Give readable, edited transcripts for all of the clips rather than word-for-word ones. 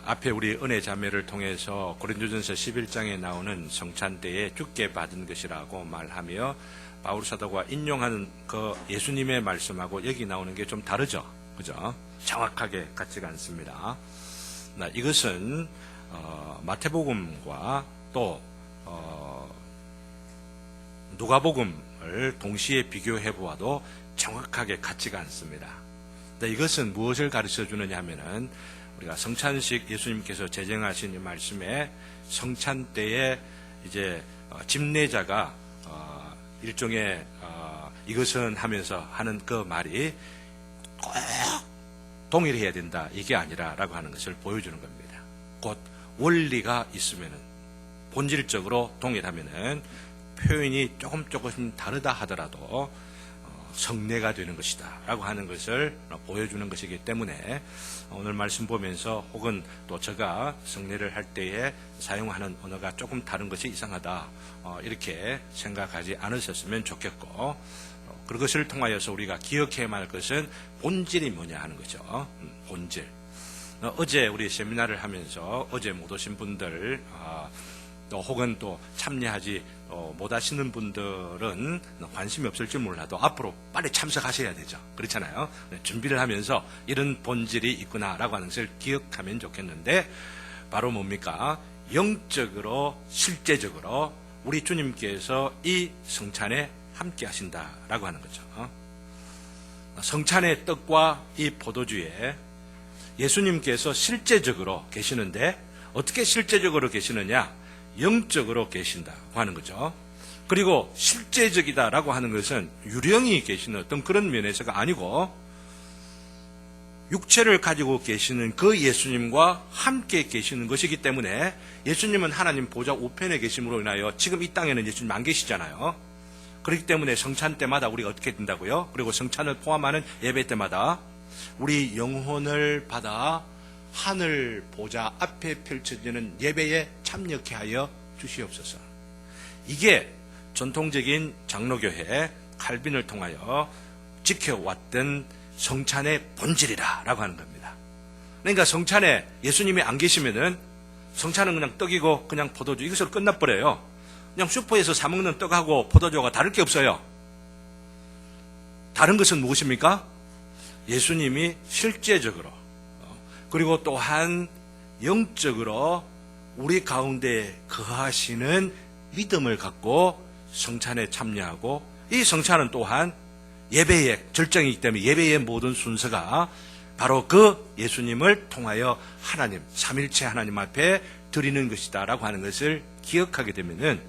앞에 우리 은혜 자매를 통해서 고린도전서 11장에 나오는 성찬 때에 주께 받은 것이라고 말하며 바울 사도가 인용하는 그 예수님의 말씀하고 여기 나오는 게 좀 다르죠. 그죠? 정확하게 같지가 않습니다. 이것은 마태복음과 또 누가복음을 동시에 비교해 보아도 정확하게 같지가 않습니다. 이것은 무엇을 가르쳐 주느냐 하면은 우리가 성찬식 예수님께서 제정하신 이 말씀에 성찬 때에 이제 집례자가 일종의 이것은 하면서 하는 그 말이 꼭 동일해야 된다 이게 아니라라고 하는 것을 보여주는 겁니다. 곧 원리가 있으면은 본질적으로 동일하면은 표현이 조금 다르다 하더라도 성례가 되는 것이다 라고 하는 것을 보여주는 것이기 때문에 오늘 말씀 보면서 혹은 또 제가 성례를 할 때에 사용하는 언어가 조금 다른 것이 이상하다 이렇게 생각하지 않으셨으면 좋겠고 그것을 통하여서 우리가 기억해야 할 것은 본질이 뭐냐 하는 거죠. 본질. 어제 우리 세미나를 하면서 어제 못 오신 분들 또 혹은 또 참여하지 못 하시는 분들은 관심이 없을지 몰라도 앞으로 빨리 참석하셔야 되죠. 그렇잖아요. 준비를 하면서 이런 본질이 있구나라고 하는 것을 기억하면 좋겠는데 바로 뭡니까? 영적으로 실제적으로 우리 주님께서 이 성찬에 함께 하신다라고 하는 거죠. 성찬의 떡과 이 포도주에 예수님께서 실제적으로 계시는데 어떻게 실제적으로 계시느냐? 영적으로 계신다고 하는 거죠. 그리고 실제적이다라고 하는 것은 유령이 계시는 어떤 그런 면에서가 아니고 육체를 가지고 계시는 그 예수님과 함께 계시는 것이기 때문에 예수님은 하나님 보좌 우편에 계심으로 인하여 지금 이 땅에는 예수님 안 계시잖아요. 그렇기 때문에 성찬 때마다 우리가 어떻게 된다고요? 그리고 성찬을 포함하는 예배 때마다 우리 영혼을 받아 하늘 보좌 앞에 펼쳐지는 예배에 참여케 하여 주시옵소서. 이게 전통적인 장로교회 칼빈을 통하여 지켜왔던 성찬의 본질이라고 하는 겁니다. 그러니까 성찬에 예수님이 안 계시면은 성찬은 그냥 떡이고 그냥 포도주 이것으로 끝나버려요. 그냥 슈퍼에서 사 먹는 떡하고 포도주가 다를 게 없어요. 다른 것은 무엇입니까? 예수님이 실제적으로 그리고 또한 영적으로 우리 가운데 거하시는 믿음을 갖고 성찬에 참여하고 이 성찬은 또한 예배의 절정이기 때문에 예배의 모든 순서가 바로 그 예수님을 통하여 하나님, 삼일체 하나님 앞에 드리는 것이다라고 하는 것을 기억하게 되면은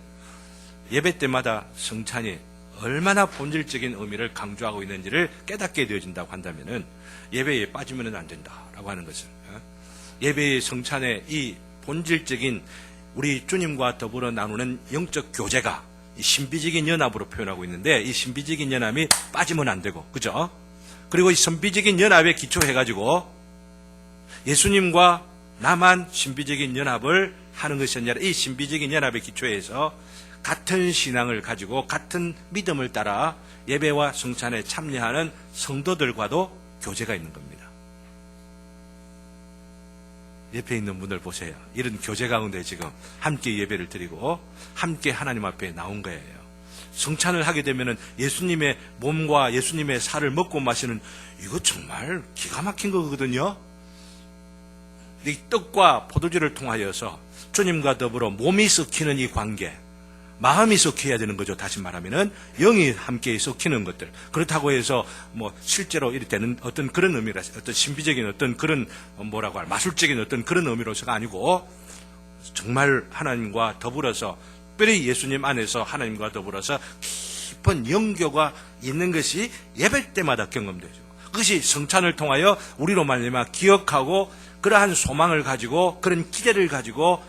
예배 때마다 성찬이 얼마나 본질적인 의미를 강조하고 있는지를 깨닫게 되어진다고 한다면은 예배에 빠지면 안 된다라고 하는 것을 예배의 성찬의 이 본질적인 우리 주님과 더불어 나누는 영적 교제가 신비적인 연합으로 표현하고 있는데 이 신비적인 연합이 빠지면 안 되고 그죠? 그리고 이 선비적인 연합에 기초해가지고 예수님과 나만 신비적인 연합을 하는 것이 아니라 이 신비적인 연합에 기초해서 같은 신앙을 가지고 같은 믿음을 따라 예배와 성찬에 참여하는 성도들과도 교제가 있는 겁니다. 옆에 있는 분들 보세요. 이런 교제 가운데 지금 함께 예배를 드리고 함께 하나님 앞에 나온 거예요. 성찬을 하게 되면은 예수님의 몸과 예수님의 살을 먹고 마시는 이거 정말 기가 막힌 거거든요. 이 떡과 포도주를 통하여서 주님과 더불어 몸이 섞이는 이 관계, 마음이 섞여야 되는 거죠. 다시 말하면은 영이 함께 섞이는 것들. 그렇다고 해서 뭐 실제로 이렇게 되는 어떤 그런 의미라, 어떤 신비적인 어떤 그런 뭐라고 할 마술적인 어떤 그런 의미로서가 아니고 정말 하나님과 더불어서 특별히 예수님 안에서 하나님과 더불어서 깊은 영교가 있는 것이 예배 때마다 경험되죠. 그것이 성찬을 통하여 우리로 말미암아 기억하고 그러한 소망을 가지고 그런 기대를 가지고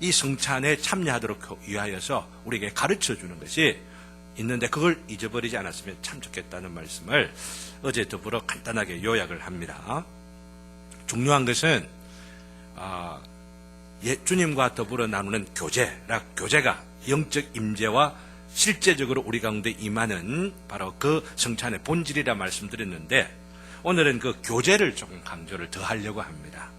이 성찬에 참여하도록 위하여서 우리에게 가르쳐 주는 것이 있는데 그걸 잊어버리지 않았으면 참 좋겠다는 말씀을 어제 더불어 간단하게 요약을 합니다. 중요한 것은 주님과 더불어 나누는 교제가 영적 임재와 실제적으로 우리 가운데 임하는 바로 그 성찬의 본질이라 말씀드렸는데 오늘은 그 교제를 조금 강조를 더 하려고 합니다.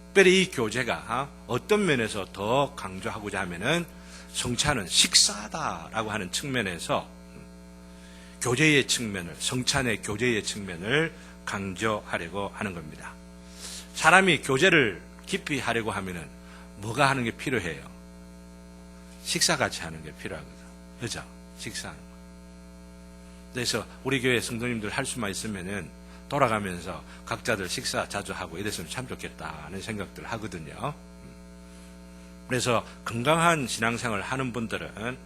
특별히 이 교제가 어떤 면에서 더 강조하고자 하면은 성찬은 식사다라고 하는 측면에서 교제의 측면을, 성찬의 교제의 측면을 강조하려고 하는 겁니다. 사람이 교제를 깊이 하려고 하면은 뭐가 하는 게 필요해요? 식사 같이 하는 게 필요하거든. 그죠? 식사하는 거. 그래서 우리 교회 성도님들 할 수만 있으면은 돌아가면서 각자들 식사 자주 하고 이랬으면 참 좋겠다는 생각들을 하거든요. 그래서 건강한 신앙생활을 하는 분들은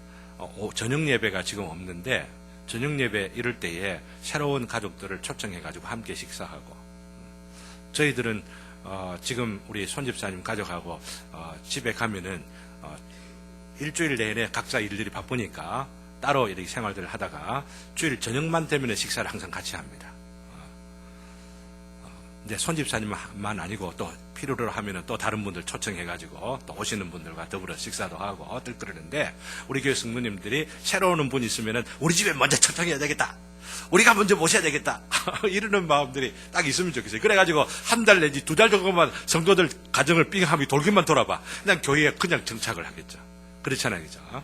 저녁 예배가 지금 없는데 저녁 예배 이럴 때에 새로운 가족들을 초청해가지고 함께 식사하고, 저희들은 지금 우리 손집사님 가족하고 집에 가면은 일주일 내내 각자 일들이 바쁘니까 따로 이렇게 생활들을 하다가 주일 저녁만 되면 식사를 항상 같이 합니다. 근데 손집사님만 아니고 또 필요로 하면은 또 다른 분들 초청해가지고 또 오시는 분들과 더불어 식사도 하고 그러는데, 우리 교회 성도님들이 새로 오는 분 있으면은 우리 집에 먼저 초청해야 되겠다, 우리가 먼저 모셔야 되겠다 이러는 마음들이 딱 있으면 좋겠어요. 그래가지고 한 달 내지 2달 정도만 성도들 가정을 삥하면 돌기만 돌아봐, 그냥 교회에 그냥 정착을 하겠죠. 그렇잖아요, 그죠?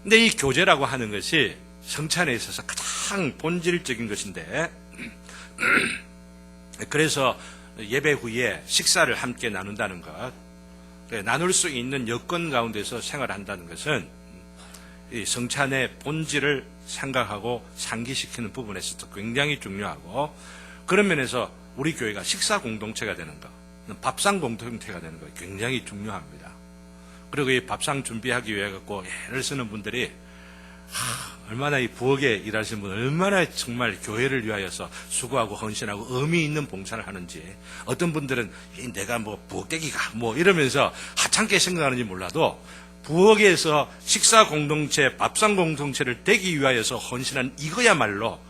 근데 이 교제라고 하는 것이 성찬에 있어서 가장 본질적인 것인데, 그래서 예배 후에 식사를 함께 나눈다는 것, 나눌 수 있는 여건 가운데서 생활한다는 것은 이 성찬의 본질을 생각하고 상기시키는 부분에서도 굉장히 중요하고, 그런 면에서 우리 교회가 식사 공동체가 되는 것, 밥상 공동체가 되는 것 굉장히 중요합니다. 그리고 이 밥상 준비하기 위해 갖고 애를 쓰는 분들이 얼마나 이 부엌에 일하시는 분은 얼마나 정말 교회를 위하여서 수고하고 헌신하고 의미 있는 봉사를 하는지, 어떤 분들은 내가 뭐 부엌대기가 뭐 이러면서 하찮게 생각하는지 몰라도 부엌에서 식사 공동체, 밥상 공동체를 되기 위하여서 헌신한 이거야말로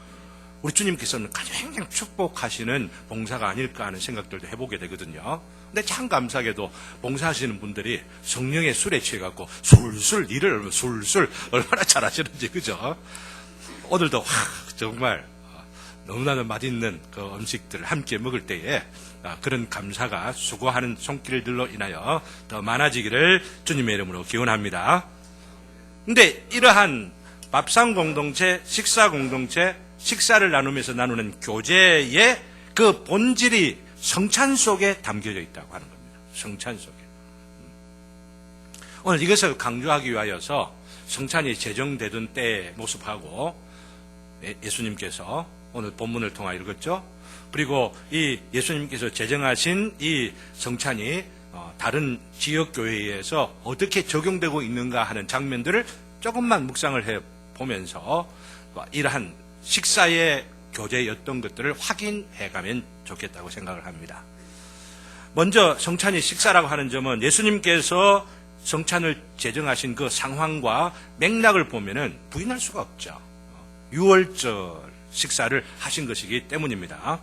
우리 주님께서는 가장 축복하시는 봉사가 아닐까 하는 생각들도 해보게 되거든요. 근데 참 감사하게도 봉사하시는 분들이 성령의 술에 취해갖고 술술 일을 술술 얼마나 잘하시는지, 그죠? 오늘도 정말 너무나도 맛있는 그 음식들을 함께 먹을 때에 그런 감사가 수고하는 손길들로 인하여 더 많아지기를 주님의 이름으로 기원합니다. 근데 이러한 밥상 공동체, 식사 공동체, 식사를 나누면서 나누는 교제의 그 본질이 성찬 속에 담겨져 있다고 하는 겁니다. 성찬 속에. 오늘 이것을 강조하기 위하여서 성찬이 제정되던 때의 모습하고 예수님께서 오늘 본문을 통해 읽었죠. 그리고 이 예수님께서 제정하신 이 성찬이 다른 지역 교회에서 어떻게 적용되고 있는가 하는 장면들을 조금만 묵상을 해 보면서 이러한 식사의 교제였던 것들을 확인해 가면 좋겠다고 생각을 합니다. 먼저 성찬이 식사라고 하는 점은 예수님께서 성찬을 제정하신 그 상황과 맥락을 보면은 부인할 수가 없죠. 6월절 식사를 하신 것이기 때문입니다.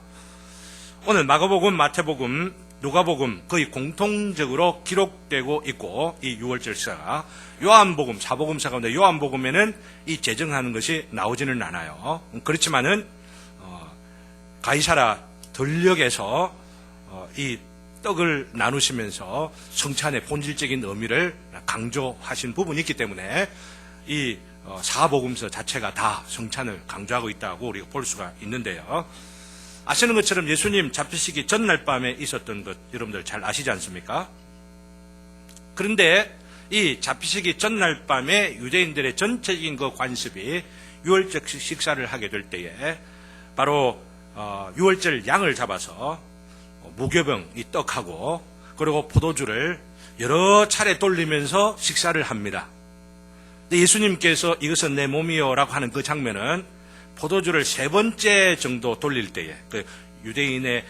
오늘 마가복음, 마태복음, 누가복음 거의 공통적으로 기록되고 있고, 이 6월절 식사가 요한복음, 사복음사 가운데 요한복음에는 이 제정하는 것이 나오지는 않아요. 그렇지만은 가이사라 들녘에서 이 떡을 나누시면서 성찬의 본질적인 의미를 강조하신 부분이 있기 때문에 이 사복음서 자체가 다 성찬을 강조하고 있다고 우리가 볼 수가 있는데요. 아시는 것처럼 예수님 잡히시기 전날 밤에 있었던 것 여러분들 잘 아시지 않습니까? 그런데 이 잡히시기 전날 밤에 유대인들의 전체적인 그 관습이 6월절 식사를 하게 될 때에 바로 6월절 양을 잡아서 무교병 이 떡하고 그리고 포도주를 여러 차례 돌리면서 식사를 합니다. 근데 예수님께서 이것은 내 몸이요라고 하는 그 장면은 포도주를 3번째 정도 돌릴 때에 그 유대인의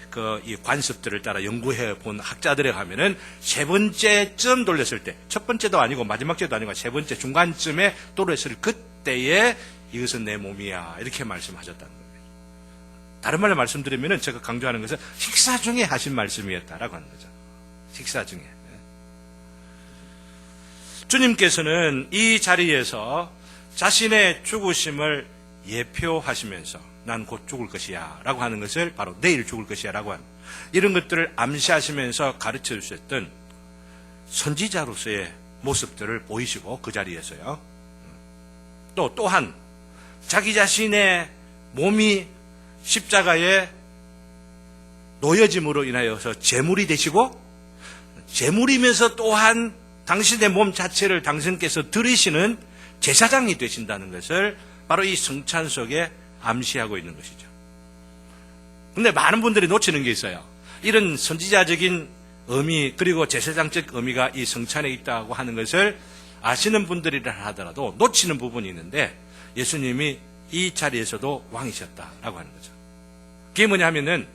이 관습들을 따라 연구해 본 학자들에 가면은 3번째쯤 돌렸을 때, 첫 번째도 아니고 마지막째도 아니고 3번째 중간쯤에 돌렸을 그때에 이것은 내 몸이야 이렇게 말씀하셨다는 겁니다. 다른 말로 말씀드리면은 제가 강조하는 것은 식사 중에 하신 말씀이었다라고 하는 거죠. 식사 중에. 주님께서는 이 자리에서 자신의 죽으심을 예표하시면서 난 곧 죽을 것이야 라고 하는 것을 바로 내일 죽을 것이야 라고 하는 이런 것들을 암시하시면서 가르쳐 주셨던 선지자로서의 모습들을 보이시고 그 자리에서요. 또한 자기 자신의 몸이 십자가에 놓여짐으로 인하여서 제물이 되시고 제물이면서 또한 당신의 몸 자체를 당신께서 들이시는 제사장이 되신다는 것을 바로 이 성찬 속에 암시하고 있는 것이죠. 근데 많은 분들이 놓치는 게 있어요. 이런 선지자적인 의미 그리고 제사장적 의미가 이 성찬에 있다고 하는 것을 아시는 분들이라 하더라도 놓치는 부분이 있는데 예수님이 이 자리에서도 왕이셨다라고 하는 거죠. 그게 뭐냐면은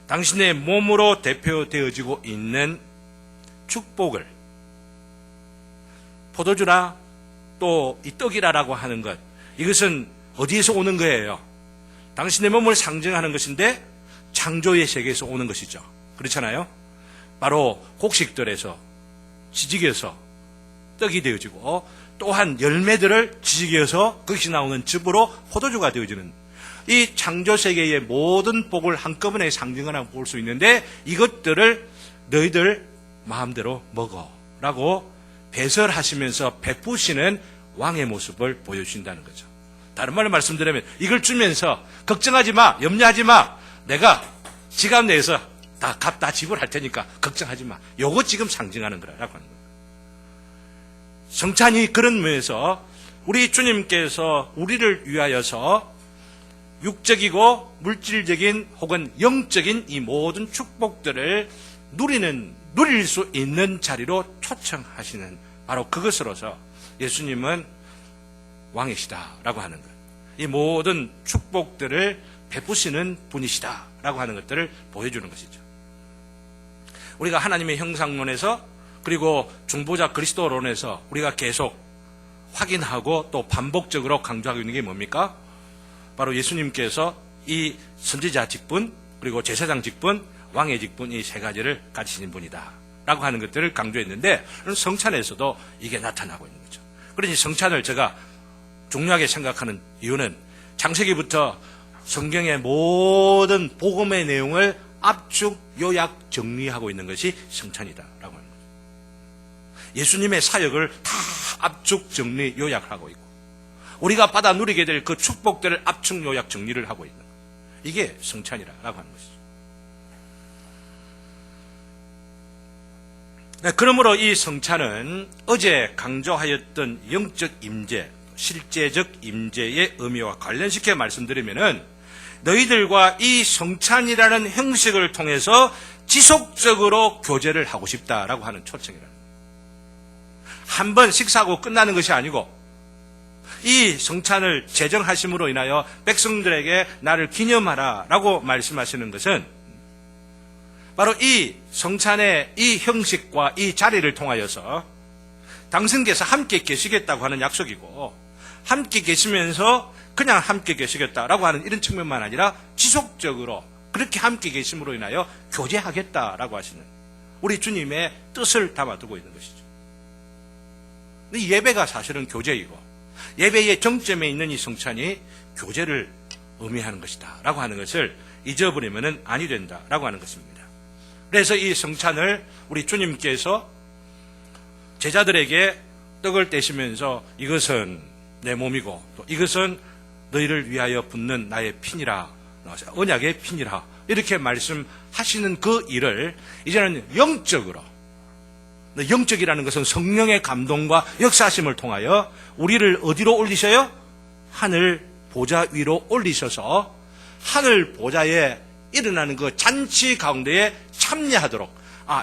당신의 몸으로 대표되어지고 있는 축복을 포도주라 또 이 떡이라라고 하는 것 이것은 어디에서 오는 거예요? 당신의 몸을 상징하는 것인데 창조의 세계에서 오는 것이죠. 그렇잖아요? 바로 곡식들에서 지지개에서 떡이 되어지고 또한 열매들을 지지개에서 거기서 나오는 즙으로 포도주가 되어지는 이 창조세계의 모든 복을 한꺼번에 상징하라고 볼 수 있는데 이것들을 너희들 마음대로 먹어라고 배설하시면서 베푸시는 왕의 모습을 보여주신다는 거죠. 다른 말로 말씀드리면 이걸 주면서 걱정하지 마, 염려하지 마. 내가 지갑 내에서 값 다 지불할 테니까 걱정하지 마. 요거 지금 상징하는 거라고 하는 거예요. 성찬이 그런 면에서 우리 주님께서 우리를 위하여서 육적이고 물질적인 혹은 영적인 이 모든 축복들을 누릴 수 있는 자리로 초청하시는 바로 그것으로서 예수님은 왕이시다라고 하는 것. 이 모든 축복들을 베푸시는 분이시다라고 하는 것들을 보여주는 것이죠. 우리가 하나님의 형상론에서 그리고 중보자 그리스도론에서 우리가 계속 확인하고 또 반복적으로 강조하고 있는 게 뭡니까? 바로 예수님께서 이 선지자 직분 그리고 제사장 직분 왕의 직분 이 세 가지를 가지신 분이다 라고 하는 것들을 강조했는데 성찬에서도 이게 나타나고 있는 거죠. 그러니 성찬을 제가 중요하게 생각하는 이유는 창세기부터 성경의 모든 복음의 내용을 압축 요약 정리하고 있는 것이 성찬이다 라고 하는 거죠. 예수님의 사역을 다 압축 정리 요약하고 있고 우리가 받아 누리게 될 그 축복들을 압축 요약 정리를 하고 있는 거예요. 이게 성찬이라고 하는 것이죠. 네, 그러므로 이 성찬은 어제 강조하였던 영적 임재, 실제적 임재의 의미와 관련시켜 말씀드리면은 너희들과 이 성찬이라는 형식을 통해서 지속적으로 교제를 하고 싶다라고 하는 초청이라는 거예요. 한 번 식사하고 끝나는 것이 아니고 이 성찬을 제정하심으로 인하여 백성들에게 나를 기념하라라고 말씀하시는 것은 바로 이 성찬의 이 형식과 이 자리를 통하여서 당신께서 함께 계시겠다고 하는 약속이고 함께 계시면서 그냥 함께 계시겠다라고 하는 이런 측면만 아니라 지속적으로 그렇게 함께 계심으로 인하여 교제하겠다라고 하시는 우리 주님의 뜻을 담아두고 있는 것이죠. 이 예배가 사실은 교제이고 예배의 정점에 있는 이 성찬이 교제를 의미하는 것이다 라고 하는 것을 잊어버리면 아니 된다 라고 하는 것입니다. 그래서 이 성찬을 우리 주님께서 제자들에게 떡을 떼시면서 이것은 내 몸이고 또 이것은 너희를 위하여 붓는 나의 피니라 언약의 피니라 이렇게 말씀하시는 그 일을 이제는 영적으로 영적이라는 것은 성령의 감동과 역사하심을 통하여 우리를 어디로 올리셔요? 하늘 보좌 위로 올리셔서 하늘 보좌에 일어나는 그 잔치 가운데에 참여하도록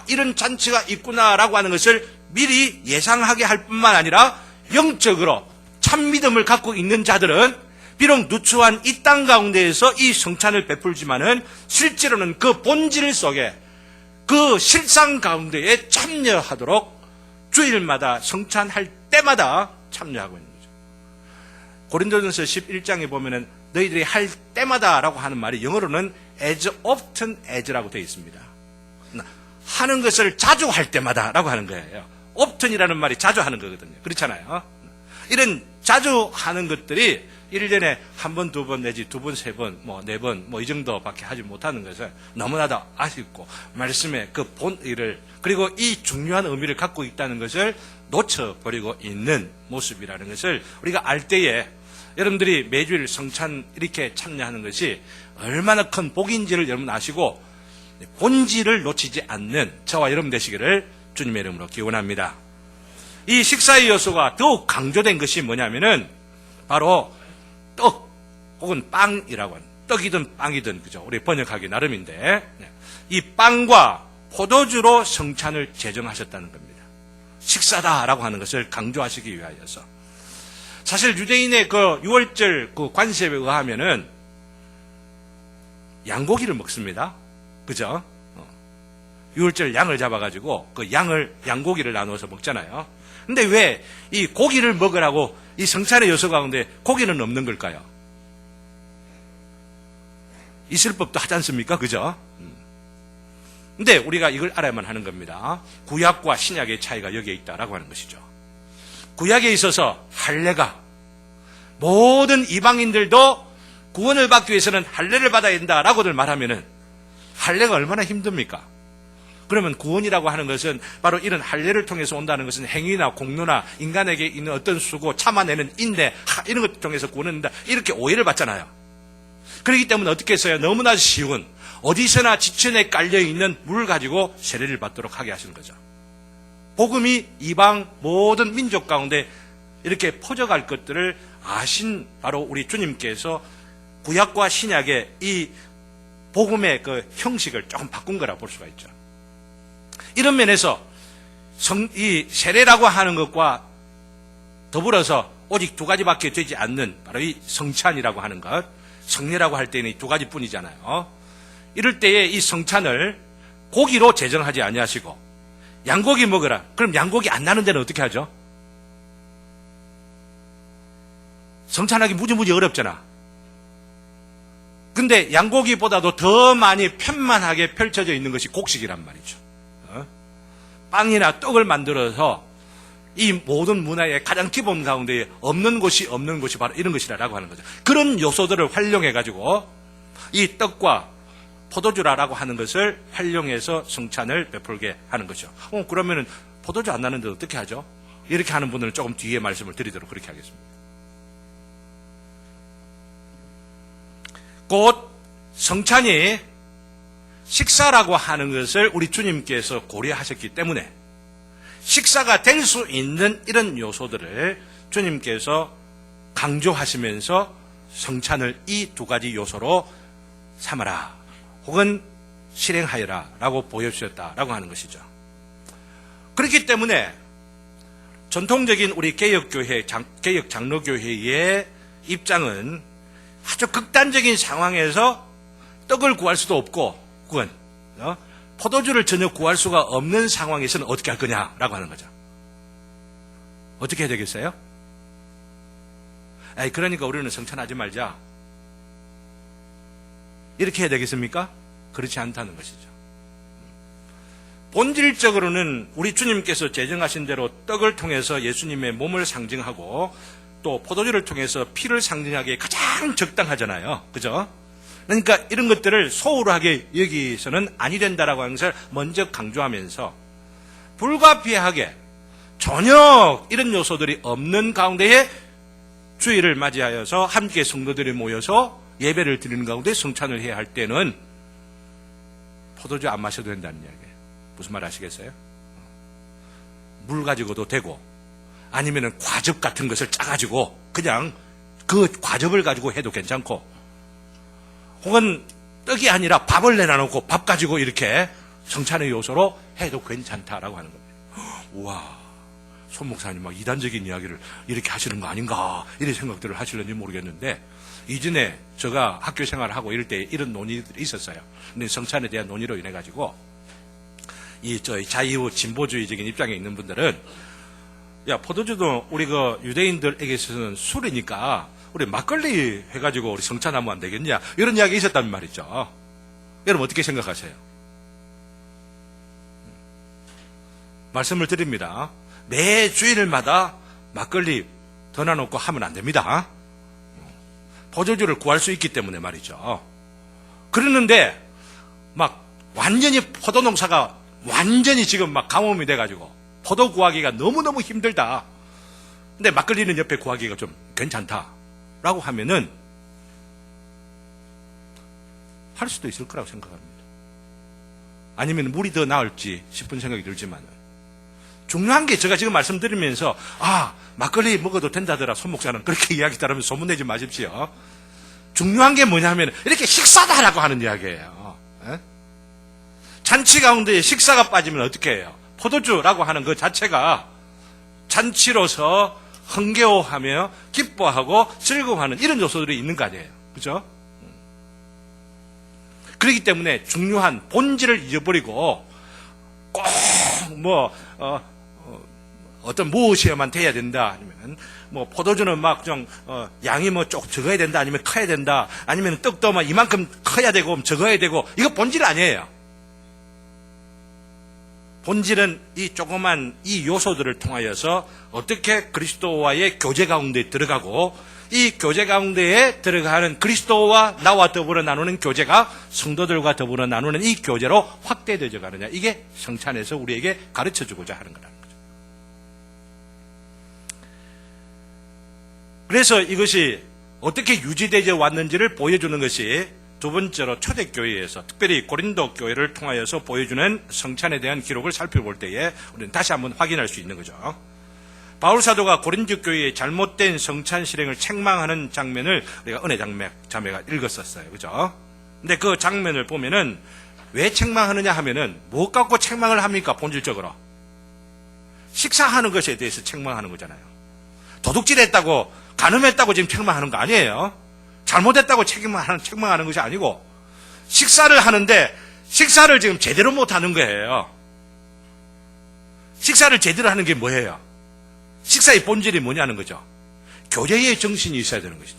이런 잔치가 있구나라고 하는 것을 미리 예상하게 할 뿐만 아니라 영적으로 참믿음을 갖고 있는 자들은 비록 누추한 이 땅 가운데에서 이 성찬을 베풀지만은 실제로는 그 본질 속에 그 실상 가운데에 참여하도록 주일마다 성찬할 때마다 참여하고 있는 거죠. 고린도전서 11장에 보면은 너희들이 할 때마다라고 하는 말이 영어로는 as often as라고 되어 있습니다. 하는 것을 자주 할 때마다라고 하는 거예요. often이라는 말이 자주 하는 거거든요. 그렇잖아요. 이런 자주 하는 것들이 1년에 한 번, 두 번 내지 두 번, 세 번, 네 번, 이 정도밖에 하지 못하는 것은 너무나도 아쉽고, 말씀의 그 본의를, 그리고 이 중요한 의미를 갖고 있다는 것을 놓쳐버리고 있는 모습이라는 것을 우리가 알 때에 여러분들이 매주일 성찬 이렇게 참여하는 것이 얼마나 큰 복인지를 여러분 아시고 본질을 놓치지 않는 저와 여러분 되시기를 주님의 이름으로 기원합니다. 이 식사의 요소가 더욱 강조된 것이 뭐냐면은 바로 떡 혹은 빵이라고 하는, 떡이든 빵이든 그죠? 우리 번역하기 나름인데 이 빵과 포도주로 성찬을 제정하셨다는 겁니다. 식사다라고 하는 것을 강조하시기 위하여서. 사실 유대인의 그 유월절 그 관습에 의하면은 양고기를 먹습니다. 그죠? 유월절 양을 잡아가지고 그 양고기를 나누어서 먹잖아요. 근데 왜 이 고기를 먹으라고 이 성찬의 요소 가운데 고기는 없는 걸까요? 있을 법도 하지 않습니까? 그죠? 근데 우리가 이걸 알아야만 하는 겁니다. 구약과 신약의 차이가 여기에 있다라고 하는 것이죠. 구약에 있어서 할례가 모든 이방인들도 구원을 받기 위해서는 할례를 받아야 된다라고들 말하면은 할례가 얼마나 힘듭니까? 그러면 구원이라고 하는 것은 바로 이런 할례를 통해서 온다는 것은 행위나 공로나 인간에게 있는 어떤 수고, 참아내는 인내 이런 것 통해서 구원을 한다, 이렇게 오해를 받잖아요. 그렇기 때문에 어떻게 했어요? 너무나 쉬운 어디서나 지천에 깔려있는 물을 가지고 세례를 받도록 하게 하시는 거죠. 복음이 이방 모든 민족 가운데 이렇게 퍼져갈 것들을 아신 바로 우리 주님께서 구약과 신약의 이 복음의 그 형식을 조금 바꾼 거라 볼 수가 있죠. 이런 면에서 이 세례라고 하는 것과 더불어서 오직 두 가지밖에 되지 않는 바로 이 성찬이라고 하는 것, 성례라고 할 때는 이 두 가지뿐이잖아요. 이럴 때에 이 성찬을 고기로 제정하지 아니하시고 양고기 먹으라. 그럼 양고기 안 나는 데는 어떻게 하죠? 성찬하기 무지무지 어렵잖아. 근데 양고기보다도 더 많이 편만하게 펼쳐져 있는 것이 곡식이란 말이죠. 빵이나 떡을 만들어서 이 모든 문화의 가장 기본 가운데 없는 것이 바로 이런 것이라고 하는 거죠. 그런 요소들을 활용해가지고 이 떡과 포도주라고 하는 것을 활용해서 성찬을 베풀게 하는 거죠. 그러면은 포도주 안 나는데 어떻게 하죠? 이렇게 하는 분들은 조금 뒤에 말씀을 드리도록 그렇게 하겠습니다. 곧 성찬이 식사라고 하는 것을 우리 주님께서 고려하셨기 때문에 식사가 될 수 있는 이런 요소들을 주님께서 강조하시면서 성찬을 이 두 가지 요소로 삼아라 혹은 실행하여라 라고 보여주셨다라고 하는 것이죠. 그렇기 때문에 전통적인 우리 개혁교회, 개혁 장로교회의 입장은 아주 극단적인 상황에서 떡을 구할 수도 없고 포도주를 전혀 구할 수가 없는 상황에서는 어떻게 할 거냐라고 하는 거죠. 어떻게 해야 되겠어요? 그러니까 우리는 성찬하지 말자. 이렇게 해야 되겠습니까? 그렇지 않다는 것이죠. 본질적으로는 우리 주님께서 제정하신 대로 떡을 통해서 예수님의 몸을 상징하고 또 포도주를 통해서 피를 상징하기에 가장 적당하잖아요. 그죠? 그러니까 이런 것들을 소홀하게 여기서는 아니 된다라고 하는 것을 먼저 강조하면서 불가피하게 전혀 이런 요소들이 없는 가운데에 주일을 맞이하여서 함께 성도들이 모여서 예배를 드리는 가운데 성찬을 해야 할 때는 포도주 안 마셔도 된다는 이야기예요. 무슨 말 아시겠어요? 물 가지고도 되고 아니면은 과즙 같은 것을 짜가지고 그냥 그 과즙을 가지고 해도 괜찮고 혹은 떡이 아니라 밥을 내놔놓고 밥 가지고 이렇게 성찬의 요소로 해도 괜찮다라고 하는 겁니다. 우와, 손 목사님 막 이단적인 이야기를 이렇게 하시는 거 아닌가 이런 생각들을 하시는지 모르겠는데 이전에 제가 학교 생활을 하고 이럴 때 이런 논의들이 있었어요. 근데 성찬에 대한 논의로 인해 가지고 이 자유 진보주의적인 입장에 있는 분들은 야, 포도주도 우리 그 유대인들에게 있어서는 술이니까 우리 막걸리 해가지고 우리 성찬하면 안 되겠냐 이런 이야기 있었단 말이죠. 여러분 어떻게 생각하세요? 말씀을 드립니다. 매 주일마다 막걸리 더 놔놓고 하면 안 됩니다. 포도주를 구할 수 있기 때문에 말이죠. 그러는데 막 완전히 포도 농사가 완전히 지금 막 가뭄이 돼가지고 포도 구하기가 너무너무 힘들다. 근데 막걸리는 옆에 구하기가 좀 괜찮다라고 하면은 할 수도 있을 거라고 생각합니다. 아니면 물이 더 나을지 싶은 생각이 들지만 중요한 게 제가 지금 말씀드리면서 막걸리 먹어도 된다더라 손목사는 그렇게 이야기 따르면 소문내지 마십시오. 중요한 게 뭐냐면 이렇게 식사다라고 하는 이야기예요. 에? 잔치 가운데 식사가 빠지면 어떻게 해요? 포도주라고 하는 그 자체가 잔치로서 흥겨워하며 기뻐하고 즐거워하는 이런 요소들이 있는 거 아니에요. 그죠? 그렇기 때문에 중요한 본질을 잊어버리고 꼭 어떤 무엇이어만 돼야 된다. 아니면 포도주는 막 좀 양이 좀 적어야 된다. 아니면 커야 된다. 아니면 떡도 이만큼 커야 되고 적어야 되고 이거 본질 아니에요. 본질은 이 조그만 이 요소들을 통하여서 어떻게 그리스도와의 교제 가운데 들어가고 이 교제 가운데에 들어가는 그리스도와 나와 더불어 나누는 교제가 성도들과 더불어 나누는 이 교제로 확대되어 가느냐. 이게 성찬에서 우리에게 가르쳐주고자 하는 거라는 거죠. 그래서 이것이 어떻게 유지되어 왔는지를 보여주는 것이 두 번째로 초대교회에서 특별히 고린도 교회를 통하여서 보여주는 성찬에 대한 기록을 살펴볼 때에 우리는 다시 한번 확인할 수 있는 거죠. 바울 사도가 고린도 교회의 잘못된 성찬 실행을 책망하는 장면을 우리가 은혜 자매가 읽었었어요. 그죠? 근데 그 장면을 보면은 왜 책망하느냐 하면은 뭐 갖고 책망을 합니까? 본질적으로. 식사하는 것에 대해서 책망하는 거잖아요. 도둑질했다고, 간음했다고 지금 책망하는 거 아니에요. 잘못했다고 책망하는 것이 아니고 식사를 하는데 식사를 지금 제대로 못하는 거예요. 식사를 제대로 하는 게 뭐예요? 식사의 본질이 뭐냐는 거죠. 교제의 정신이 있어야 되는 것이죠.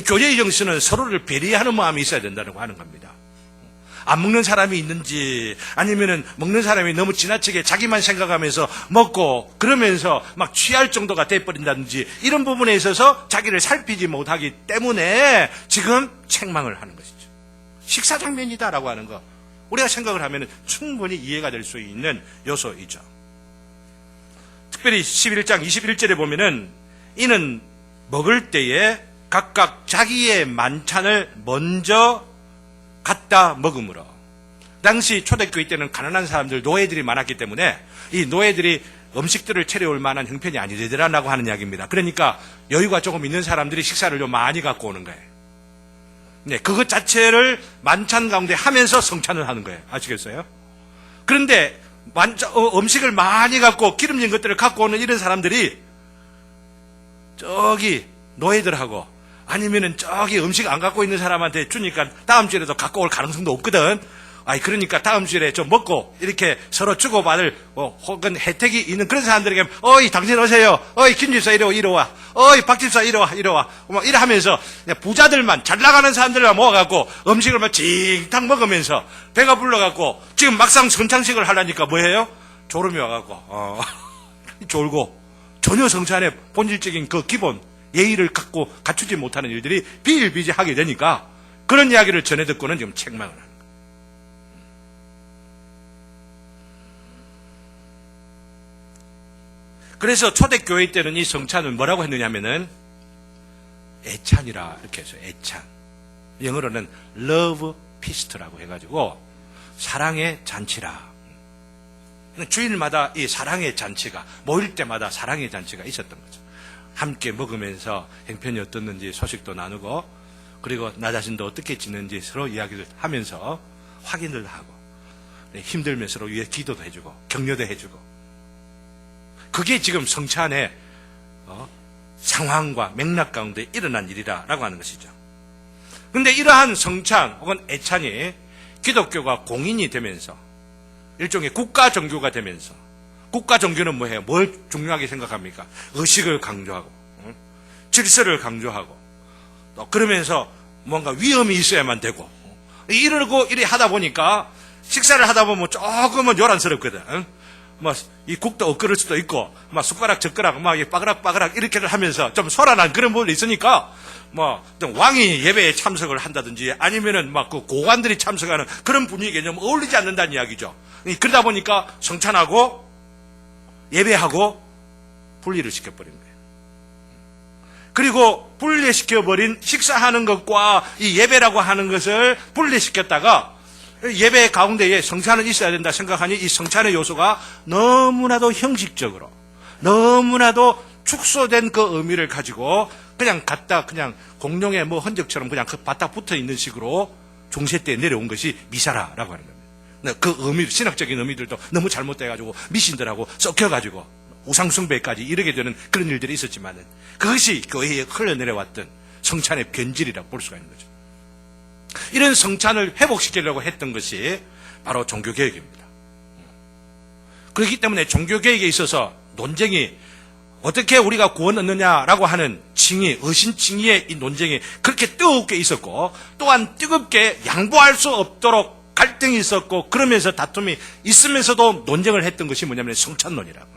교제의 정신은 서로를 배려하는 마음이 있어야 된다고 하는 겁니다. 안 먹는 사람이 있는지 아니면은 먹는 사람이 너무 지나치게 자기만 생각하면서 먹고 그러면서 막 취할 정도가 돼버린다든지 이런 부분에 있어서 자기를 살피지 못하기 때문에 지금 책망을 하는 것이죠. 식사 장면이다라고 하는 거 우리가 생각을 하면 충분히 이해가 될 수 있는 요소이죠. 특별히 11장 21절에 보면은 이는 먹을 때에 각각 자기의 만찬을 먼저 갖다 먹음으로. 당시 초대교회 때는 가난한 사람들, 노예들이 많았기 때문에 이 노예들이 음식들을 차려올 만한 형편이 아니더라라고 하는 이야기입니다. 그러니까 여유가 조금 있는 사람들이 식사를 좀 많이 갖고 오는 거예요. 네, 그것 자체를 만찬 가운데 하면서 성찬을 하는 거예요. 아시겠어요? 그런데 음식을 많이 갖고 기름진 것들을 갖고 오는 이런 사람들이 저기 노예들하고 아니면은 저기 음식 안 갖고 있는 사람한테 주니까 다음 주에도 갖고 올 가능성도 없거든. 그러니까 다음 주에 좀 먹고 이렇게 서로 주고받을 혹은 혜택이 있는 그런 사람들에게 어이 당신 오세요. 어이 김집사 이리 와. 어이 박집사 이리 와. 이래 하면서 부자들만 잘 나가는 사람들만 모아갖고 음식을 막 징탕 먹으면서 배가 불러갖고 지금 막상 성찬식을 하려니까 뭐예요? 졸음이 와갖고 졸고 전혀 성찬의 본질적인 그 기본 예의를 갖추지 못하는 일들이 비일비재하게 되니까 그런 이야기를 전해 듣고는 지금 책망을 하는 거예요. 그래서 초대교회 때는 이 성찬은 뭐라고 했느냐 하면은 애찬이라 이렇게 해서 애찬. 영어로는 love feast라고 해가지고 사랑의 잔치라. 주일마다 이 사랑의 잔치가 모일 때마다 사랑의 잔치가 있었던 거죠. 함께 먹으면서 형편이 어떻는지 소식도 나누고 그리고 나 자신도 어떻게 지내는지 서로 이야기를 하면서 확인을 하고 힘들면 서로 위해 기도도 해주고 격려도 해주고 그게 지금 성찬의 상황과 맥락 가운데 일어난 일이라고 하는 것이죠. 그런데 이러한 성찬 혹은 애찬이 기독교가 공인이 되면서 일종의 국가 종교가 되면서 국가 종교는 뭐예요? 뭘 중요하게 생각합니까? 의식을 강조하고 질서를 강조하고 또 그러면서 뭔가 위험이 있어야만 되고 이러고 이래 하다 보니까 식사를 하다 보면 조금은 요란스럽거든. 이 국도 엇그를 수도 있고, 숟가락, 젓가락, 빠그락빠그락 이렇게를 하면서 좀 소란한 그런 부분이 있으니까, 좀 왕이 예배에 참석을 한다든지 아니면은 그 고관들이 참석하는 그런 분위기에 좀 어울리지 않는다는 이야기죠. 그러다 보니까 성찬하고 예배하고 분리를 시켜버린 거예요. 그리고 분리시켜버린 식사하는 것과 이 예배라고 하는 것을 분리시켰다가 예배 가운데에 성찬은 있어야 된다 생각하니 이 성찬의 요소가 너무나도 형식적으로 너무나도 축소된 그 의미를 가지고 그냥 갖다 그냥 공룡의 흔적처럼 그냥 바닥 붙어 있는 식으로 중세 때 내려온 것이 미사라라고 하는 겁니다. 그 의미, 신학적인 의미들도 너무 잘못돼가지고 미신들하고 섞여가지고 우상숭배까지 이르게 되는 그런 일들이 있었지만은 그것이 교회에 흘러내려왔던 성찬의 변질이라고 볼 수가 있는 거죠. 이런 성찬을 회복시키려고 했던 것이 바로 종교개혁입니다. 그렇기 때문에 종교개혁에 있어서 논쟁이 어떻게 우리가 구원 얻느냐라고 하는 칭의, 의신칭의의 이 논쟁이 그렇게 뜨겁게 있었고 또한 뜨겁게 양보할 수 없도록 갈등이 있었고 그러면서 다툼이 있으면서도 논쟁을 했던 것이 뭐냐면 성찬론이라고.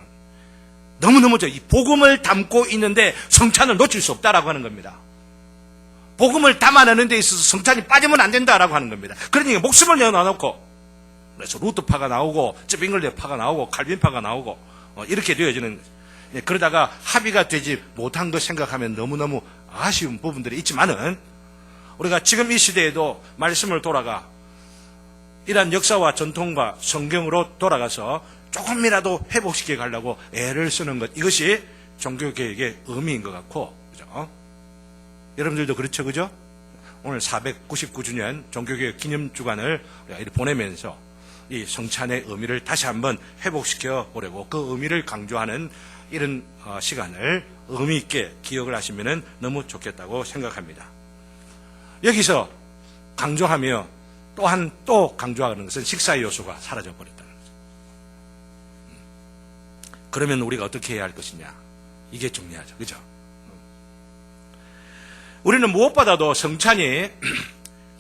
너무너무 이 복음을 담고 있는데 성찬을 놓칠 수 없다라고 하는 겁니다. 복음을 담아내는 데 있어서 성찬이 빠지면 안 된다라고 하는 겁니다. 그러니까 목숨을 내어놓고 그래서 루터파가 나오고 쯧빙글레파가 나오고 칼빈파가 나오고 이렇게 되어지는 그러다가 합의가 되지 못한 것 생각하면 너무너무 아쉬운 부분들이 있지만은 우리가 지금 이 시대에도 말씀을 돌아가 이러한 역사와 전통과 성경으로 돌아가서 조금이라도 회복시켜 가려고 애를 쓰는 것 이것이 종교개혁의 의미인 것 같고 그죠? 여러분들도 그렇죠, 그죠? 오늘 499주년 종교개혁 기념주간을 우리가 이렇게 보내면서 이 성찬의 의미를 다시 한번 회복시켜 보려고 그 의미를 강조하는 이런 시간을 의미 있게 기억을 하시면 너무 좋겠다고 생각합니다. 여기서 강조하며 또한 또 강조하는 것은 식사의 요소가 사라져 버렸다는 거죠. 그러면 우리가 어떻게 해야 할 것이냐? 이게 중요하죠, 그죠? 우리는 무엇보다도 성찬이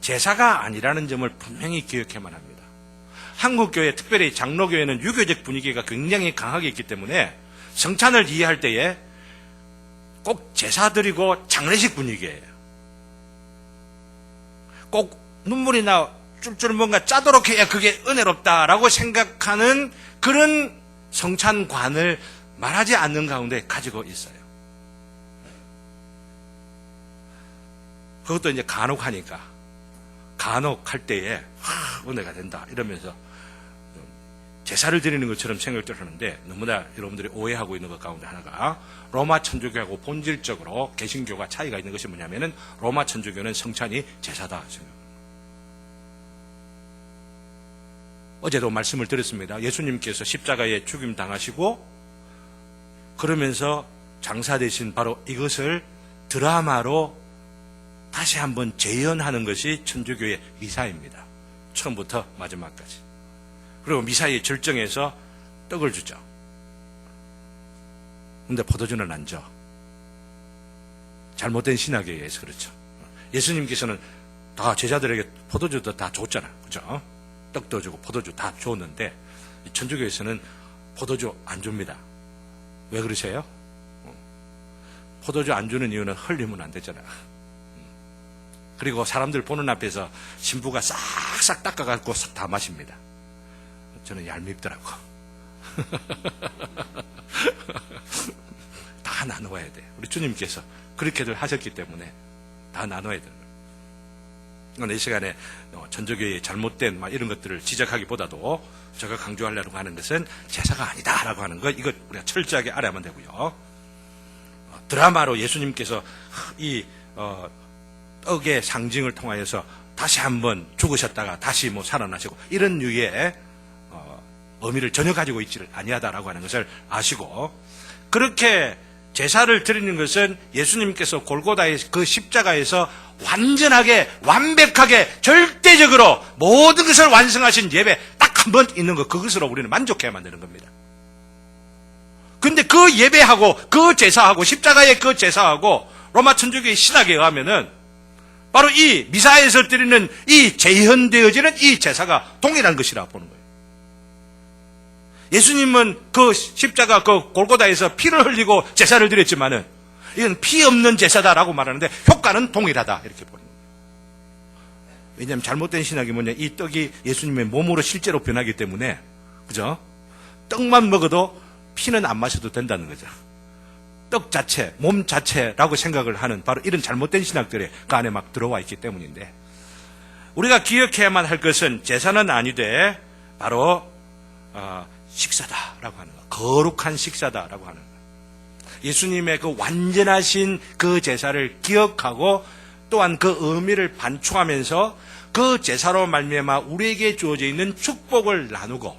제사가 아니라는 점을 분명히 기억해야만 합니다. 한국교회, 특별히 장로교회는 유교적 분위기가 굉장히 강하게 있기 때문에 성찬을 이해할 때에 꼭 제사 드리고 장례식 분위기예요. 꼭 눈물이 나 쫄쫄 뭔가 짜도록 해야 그게 은혜롭다라고 생각하는 그런 성찬관을 말하지 않는 가운데 가지고 있어요. 그것도 이제 간혹 하니까 간혹 할 때에 은혜가 된다 이러면서 제사를 드리는 것처럼 생각을 하는데 너무나 여러분들이 오해하고 있는 것 가운데 하나가 로마 천주교하고 본질적으로 개신교가 차이가 있는 것이 뭐냐면은 로마 천주교는 성찬이 제사다 생각합니다. 어제도 말씀을 드렸습니다. 예수님께서 십자가에 죽임 당하시고 그러면서 장사되신 바로 이것을 드라마로 다시 한번 재현하는 것이 천주교의 미사입니다. 처음부터 마지막까지. 그리고 미사의 절정에서 떡을 주죠. 근데 포도주는 안 줘. 잘못된 신학에 의해서 그렇죠. 예수님께서는 다 제자들에게 포도주도 다 줬잖아. 그죠? 떡도 주고 포도주 다 줬는데 천주교에서는 포도주 안 줍니다. 왜 그러세요? 포도주 안 주는 이유는 흘리면 안 되잖아. 그리고 사람들 보는 앞에서 신부가 싹싹 닦아갖고 다 마십니다. 저는 얄밉더라고. 다 나눠야 돼. 우리 주님께서 그렇게들 하셨기 때문에 다 나눠야 돼요. 이 시간에 천주교의 잘못된 이런 것들을 지적하기보다도 제가 강조하려고 하는 것은 제사가 아니다라고 하는 것, 이것 우리가 철저하게 알아야만 되고요. 드라마로 예수님께서 이 떡의 상징을 통하여서 다시 한번 죽으셨다가 다시 살아나시고 이런 류의 의미를 전혀 가지고 있지를 아니하다라고 하는 것을 아시고 그렇게 제사를 드리는 것은 예수님께서 골고다의 그 십자가에서 완전하게 완벽하게 절대적으로 모든 것을 완성하신 예배 딱 한 번 있는 것 그것으로 우리는 만족해야만 되는 겁니다. 근데 그 예배하고 그 제사하고 십자가의 그 제사하고 로마 천주교의 신학에 의하면은 바로 이 미사에서 드리는 이 재현되어지는 이 제사가 동일한 것이라 보는 거예요. 예수님은 그 십자가 그 골고다에서 피를 흘리고 제사를 드렸지만은 이건 피 없는 제사다라고 말하는데 효과는 동일하다 이렇게 보는 거예요. 왜냐하면 잘못된 신학이 뭐냐, 이 떡이 예수님의 몸으로 실제로 변하기 때문에, 그죠? 떡만 먹어도 피는 안 마셔도 된다는 거죠. 떡 자체, 몸 자체라고 생각을 하는 바로 이런 잘못된 신학들이 그 안에 막 들어와 있기 때문인데, 우리가 기억해야만 할 것은 제사는 아니되 바로 식사다라고 하는 거, 거룩한 식사다라고 하는 거. 예수님의 그 완전하신 그 제사를 기억하고 또한 그 의미를 반추하면서 그 제사로 말미암아 우리에게 주어져 있는 축복을 나누고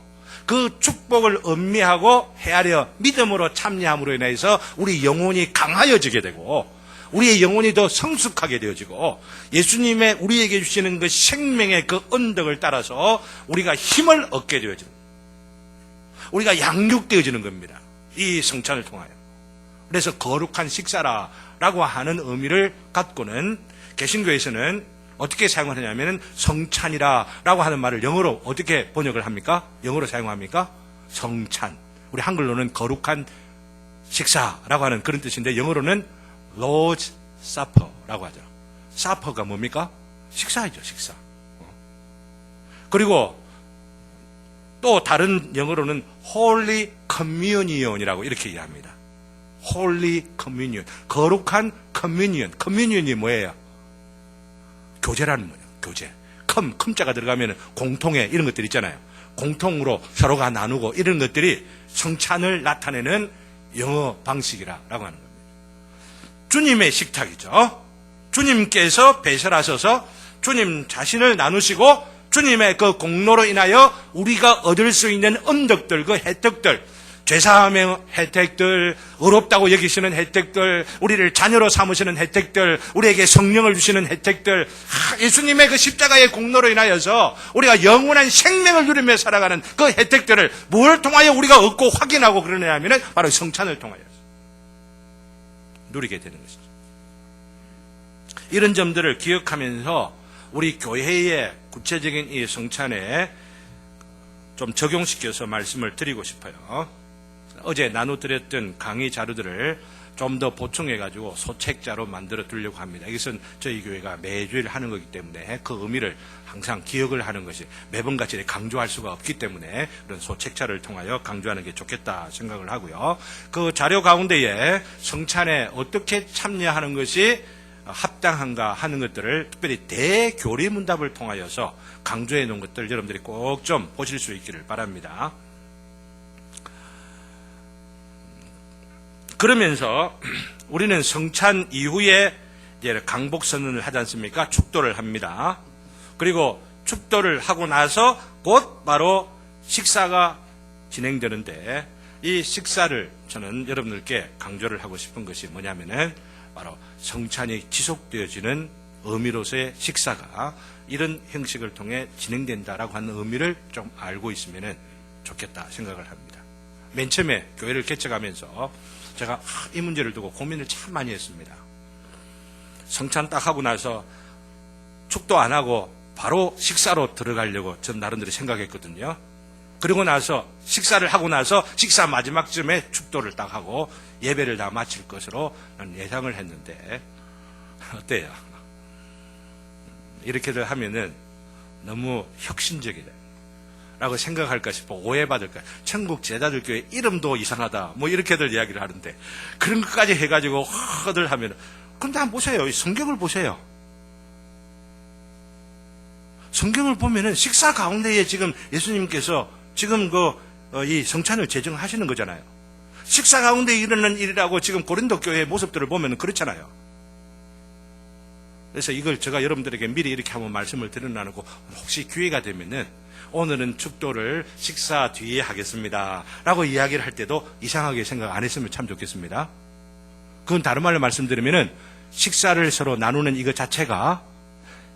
그 축복을 음미하고 헤아려 믿음으로 참여함으로 인해서 우리 영혼이 강하여지게 되고 우리의 영혼이 더 성숙하게 되어지고 예수님의 우리에게 주시는 그 생명의 그 언덕을 따라서 우리가 힘을 얻게 되어지는, 우리가 양육되어지는 겁니다. 이 성찬을 통하여. 그래서 거룩한 식사라고 하는 의미를 갖고는 개신교에서는 어떻게 사용을 하냐면 성찬이라고 하는 말을 영어로 어떻게 번역을 합니까? 영어로 사용합니까? 성찬. 우리 한글로는 거룩한 식사라고 하는 그런 뜻인데 영어로는 Lord's Supper라고 하죠. Supper가 뭡니까? 식사이죠, 식사. 그리고 또 다른 영어로는 Holy Communion이라고 이렇게 이해합니다. Holy Communion, 거룩한 Communion. Communion이 뭐예요? 교제라는 거예요. 교제. 컴자가 들어가면 공통의 이런 것들 있잖아요. 공통으로 서로가 나누고 이런 것들이 성찬을 나타내는 영어 방식이라고 하는 겁니다. 주님의 식탁이죠. 주님께서 배설하셔서 주님 자신을 나누시고 주님의 그 공로로 인하여 우리가 얻을 수 있는 언덕들, 그 혜택들, 죄사함의 혜택들, 의롭다고 여기시는 혜택들, 우리를 자녀로 삼으시는 혜택들, 우리에게 성령을 주시는 혜택들, 예수님의 그 십자가의 공로로 인하여서 우리가 영원한 생명을 누리며 살아가는 그 혜택들을 뭘 통하여 우리가 얻고 확인하고 그러냐면 바로 성찬을 통하여 누리게 되는 것이죠. 이런 점들을 기억하면서 우리 교회의 구체적인 이 성찬에 좀 적용시켜서 말씀을 드리고 싶어요. 어제 나눠드렸던 강의 자료들을 좀 더 보충해가지고 소책자로 만들어 두려고 합니다. 이것은 저희 교회가 매주일 하는 거기 때문에 그 의미를 항상 기억을 하는 것이 매번 같이 강조할 수가 없기 때문에 그런 소책자를 통하여 강조하는 게 좋겠다 생각을 하고요. 그 자료 가운데에 성찬에 어떻게 참여하는 것이 합당한가 하는 것들을 특별히 대교리문답을 통하여서 강조해 놓은 것들 여러분들이 꼭 좀 보실 수 있기를 바랍니다. 그러면서 우리는 성찬 이후에 이제 강복선언을 하지 않습니까? 축도를 합니다. 그리고 축도를 하고 나서 곧 바로 식사가 진행되는데 이 식사를 저는 여러분들께 강조를 하고 싶은 것이 뭐냐면은 바로 성찬이 지속되어지는 의미로서의 식사가 이런 형식을 통해 진행된다라고 하는 의미를 좀 알고 있으면 좋겠다 생각을 합니다. 맨 처음에 교회를 개척하면서 제가 이 문제를 두고 고민을 참 많이 했습니다. 성찬 딱 하고 나서 축도 안 하고 바로 식사로 들어가려고 전 나름대로 생각했거든요. 그리고 나서 식사를 하고 나서 식사 마지막쯤에 축도를 딱 하고 예배를 다 마칠 것으로 예상을 했는데 어때요? 이렇게들 하면은 너무 혁신적이다 라고 생각할까 싶어 오해받을까. 천국 제자들 교회 이름도 이상하다 뭐 이렇게들 이야기를 하는데 그런 것까지 해가지고 허들 하면 근데 한번 보세요. 성경을 보세요. 성경을 보면은 식사 가운데에 지금 예수님께서 지금 이 성찬을 제정하시는 거잖아요. 식사 가운데 일어나는 일이라고 지금 고린도 교회의 모습들을 보면 그렇잖아요. 그래서 이걸 제가 여러분들에게 미리 이렇게 한번 말씀을 드려놔놓고 혹시 기회가 되면은 오늘은 축도를 식사 뒤에 하겠습니다 라고 이야기를 할 때도 이상하게 생각 안 했으면 참 좋겠습니다. 그건 다른 말로 말씀드리면은 식사를 서로 나누는 이것 자체가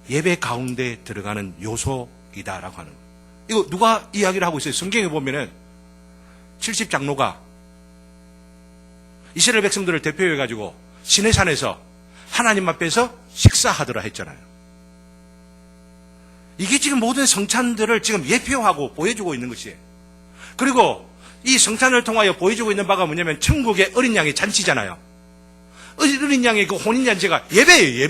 예배 가운데 들어가는 요소이다라고 하는 거예요. 이거 누가 이야기를 하고 있어요? 성경에 보면은 70장로가 이스라엘 백성들을 대표해가지고 시내산에서 하나님 앞에서 식사하더라 했잖아요. 이게 지금 모든 성찬들을 지금 예표하고 보여주고 있는 것이에요. 그리고 이 성찬을 통하여 보여주고 있는 바가 뭐냐면 천국의 어린 양의 잔치잖아요. 어린 양의 그 혼인잔치가 예배예요.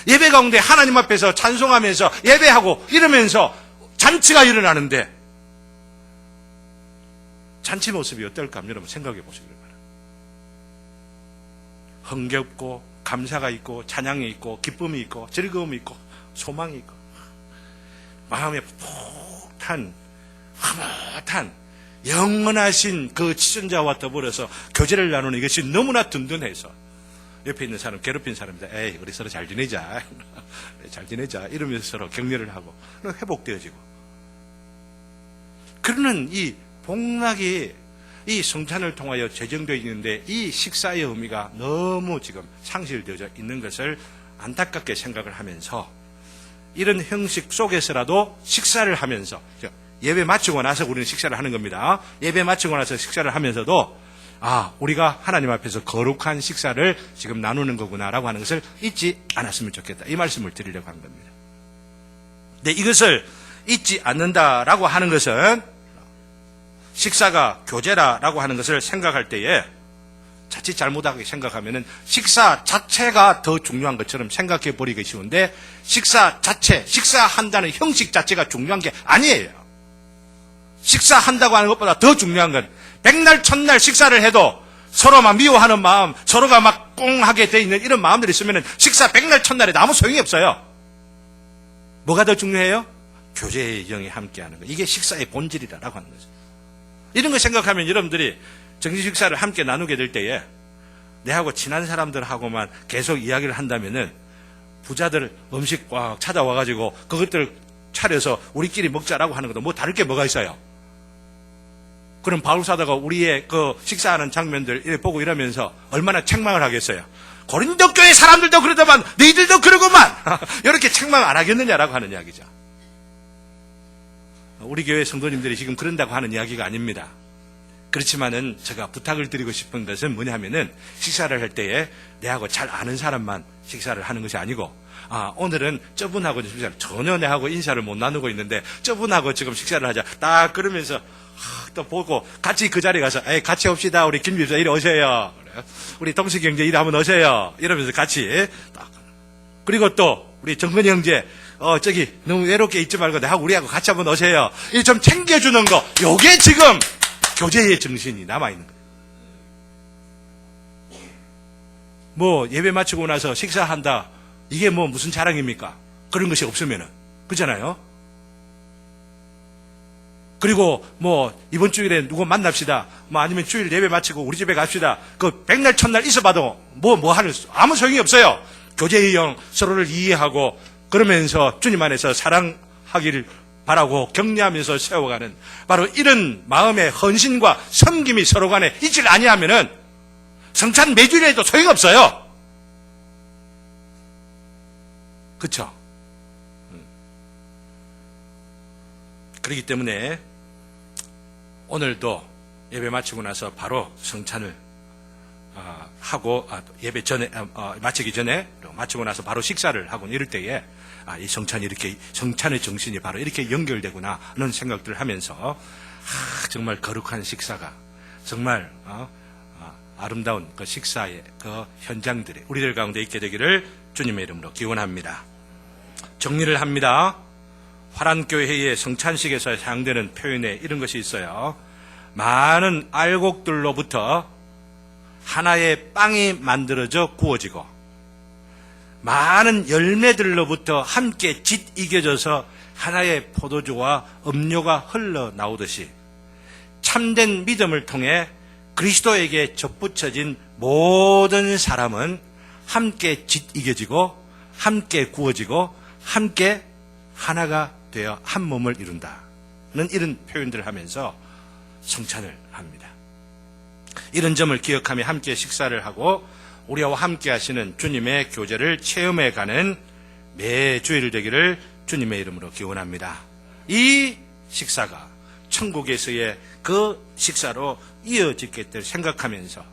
예배 가운데 하나님 앞에서 찬송하면서 예배하고 이러면서 잔치가 일어나는데 잔치 모습이 어떨까 여러분 생각해 보시길 바랍니다. 흥겹고 감사가 있고 찬양이 있고 기쁨이 있고 즐거움이 있고 소망이 있고 마음에 폭탄 흐뭇한 영원하신 그 지존자와 더불어서 교제를 나누는 이것이 너무나 든든해서 옆에 있는 사람 괴롭힌 사람들 에이 우리 서로 잘 지내자 잘 지내자 이러면서 서로 격려를 하고 회복되어지고 그러는 이 복락이 이 성찬을 통하여 제정되어 있는데 이 식사의 의미가 너무 지금 상실되어져 있는 것을 안타깝게 생각을 하면서 이런 형식 속에서라도 식사를 하면서 예배 마치고 나서 우리는 식사를 하는 겁니다. 예배 마치고 나서 식사를 하면서도 우리가 하나님 앞에서 거룩한 식사를 지금 나누는 거구나라고 하는 것을 잊지 않았으면 좋겠다. 이 말씀을 드리려고 하는 겁니다. 근데 이것을 잊지 않는다라고 하는 것은 식사가 교제라라고 하는 것을 생각할 때에 자칫 잘못하게 생각하면은 식사 자체가 더 중요한 것처럼 생각해 버리기 쉬운데 식사 자체, 식사한다는 형식 자체가 중요한 게 아니에요. 식사한다고 하는 것보다 더 중요한 건 백날 첫날 식사를 해도 서로 막 미워하는 마음, 서로가 막 꽁하게 돼 있는 이런 마음들이 있으면은 식사 백날 첫날에 아무 소용이 없어요. 뭐가 더 중요해요? 교제의 영이 함께하는 거. 이게 식사의 본질이라고 하는 거죠. 이런 거 생각하면 여러분들이 정식 식사를 함께 나누게 될 때에 내하고 친한 사람들하고만 계속 이야기를 한다면은 부자들 음식 꽉 찾아와가지고 그것들 차려서 우리끼리 먹자라고 하는 것도 뭐 다를 게 뭐가 있어요? 그럼 바울 사도가 우리의 그 식사하는 장면들 이렇게 보고 이러면서 얼마나 책망을 하겠어요? 고린도 교회 사람들도 그러더만 너희들도 그러고만 이렇게 책망 안 하겠느냐라고 하는 이야기죠. 우리 교회 성도님들이 지금 그런다고 하는 이야기가 아닙니다. 그렇지만은 제가 부탁을 드리고 싶은 것은 뭐냐면은 식사를 할 때에 내하고 잘 아는 사람만 식사를 하는 것이 아니고 오늘은 저분하고 식사를 전혀 내하고 인사를 못 나누고 있는데 저분하고 지금 식사를 하자 딱 그러면서 또 보고 같이 그 자리에 가서 같이 옵시다 우리 김집사 이리 오세요 우리 동식 형제 이리 한번 오세요 이러면서 같이 딱 그리고 또 우리 정근이 형제 저기 너무 외롭게 있지 말고 내하고 우리하고 같이 한번 오세요 이 좀 챙겨주는 거 요게 지금 교제의 정신이 남아있는 거예요. 뭐 예배 마치고 나서 식사한다 이게 뭐 무슨 자랑입니까? 그런 것이 없으면은 그렇잖아요. 그리고 뭐 이번 주일에 누구 만납시다 뭐 아니면 주일 예배 마치고 우리 집에 갑시다 그 백날 첫날 있어봐도 뭐 하는 아무 소용이 없어요. 교제의 영 서로를 이해하고 그러면서 주님 안에서 사랑하기를 바라고 격려하면서 세워가는 바로 이런 마음의 헌신과 섬김이 서로 간에 있질 아니하면은 성찬 매주일에 해도 소용없어요. 그렇죠? 그렇기 때문에 오늘도 예배 마치고 나서 바로 성찬을 하고 예배 전에 마치기 전에 마치고 나서 바로 식사를 하고 이럴 때에 이 성찬이 이렇게 성찬의 정신이 바로 이렇게 연결되구나 하는 생각들을 하면서 정말 거룩한 식사가 정말 아름다운 그 식사의 그 현장들이 우리들 가운데 있게 되기를 주님의 이름으로 기원합니다. 정리를 합니다. 화란교회의 성찬식에서 사용되는 표현에 이런 것이 있어요. 많은 알곡들로부터 하나의 빵이 만들어져 구워지고 많은 열매들로부터 함께 짓 이겨져서 하나의 포도주와 음료가 흘러나오듯이 참된 믿음을 통해 그리스도에게 접붙여진 모든 사람은 함께 짓 이겨지고 함께 구워지고 함께 하나가 되어 한 몸을 이룬다는 이런 표현들을 하면서 성찬을 합니다. 이런 점을 기억하며 함께 식사를 하고 우리와 함께 하시는 주님의 교제를 체험해가는 매주일 되기를 주님의 이름으로 기원합니다. 이 식사가 천국에서의 그 식사로 이어지겠다를 생각하면서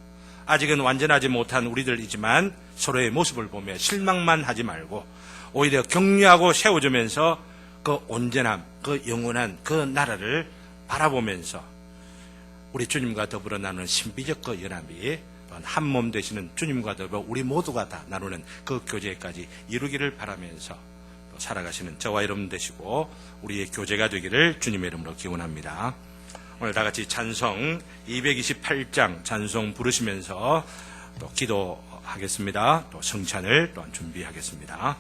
아직은 완전하지 못한 우리들이지만 서로의 모습을 보며 실망만 하지 말고 오히려 격려하고 세워주면서 그 온전함, 그 영원한 그 나라를 바라보면서 우리 주님과 더불어 나누는 신비적 그 연합이 한 몸 되시는 주님과 더불어 우리 모두가 다 나누는 그 교제까지 이루기를 바라면서 살아가시는 저와 여러분 되시고 우리의 교제가 되기를 주님의 이름으로 기원합니다. 오늘 다 같이 찬송 228장 찬송 부르시면서 또 기도하겠습니다. 또 성찬을 또 준비하겠습니다.